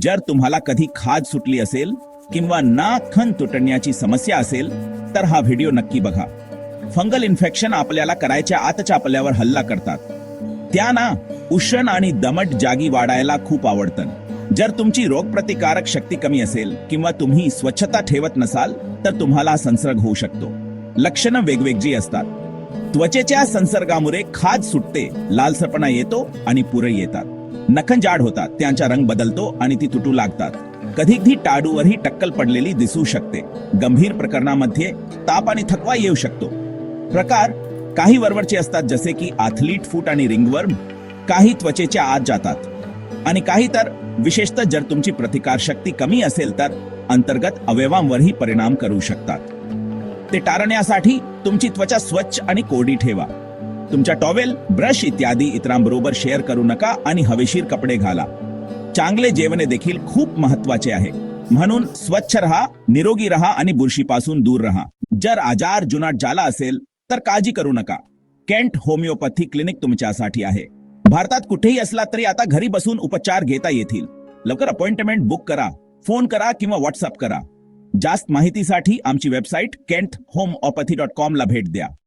जर तुम्हाला कधी खाज सुटली असेल किंवा नाक खण तुटण्याची समस्या असेल तर हा व्हिडिओ नक्की बघा. फंगल इन्फेक्शन आपल्याला करायच्या आतच्या आपल्यावर हल्ला करतात. त्यांना उष्ण आणि दमट जागी वाढायला खूप आवडतं. जर तुमची रोगप्रतिकारक शक्ती कमी असेल किंवा तुम्ही स्वच्छता ठेवत नसाल तर तुम्हाला संसर्ग होऊ शकतो. लक्षणं वेगवेगळी असतात. त्वचेच्या संसर्गामुळे खाज सुटते, लालसरपणा येतो आणि पुरळ येतात. नखं जाड होतात, त्यांचा रंग बदलतो आणि ती तुटू लागतात. कधीकधी टाळूवरही टक्कल पडलेली दिसू शकते. गंभीर प्रकरणामध्ये ताप आणि थकवा येऊ शकतो. प्रकार काही वरवरचे असतात, जसे की ॲथलीट फूट आणि रिंगवर्म. काही त्वचेच्या आत जातात आणि काही तर विशेषतः जर तुमची प्रतिकार शक्ती कमी असेल तर अंतर्गत अवयवांवरही परिणाम करू शकतात. ते टाळण्यासाठी तुमची त्वचा स्वच्छ आणि कोरडी ठेवा. तुमच्या टॉवेल, ब्रश इत्यादी इतरांबरोबर शेअर करू नका आणि हवेशीर कपडे घाला. चांगले जेवण देखील खूप महत्वाचे आहे. म्हणून स्वच्छ रहा, निरोगी रहा आणि बुरशीपासून दूर रहा. जर आजार जुनाट झाला असेल तर काळजी करू नका. केंट होमिओपॅथी क्लिनिक तुमच्यासाठी आहे. भारतात कुठेही असला तरी आता घरी बसून उपचार घेता येतील. लवकर अपॉइंटमेंट बुक करा, फोन करा किंवा व्हॉट्सअप करा. जास्त माहितीसाठी आमची वेबसाईट kenthomeopathy.com ला भेट द्या.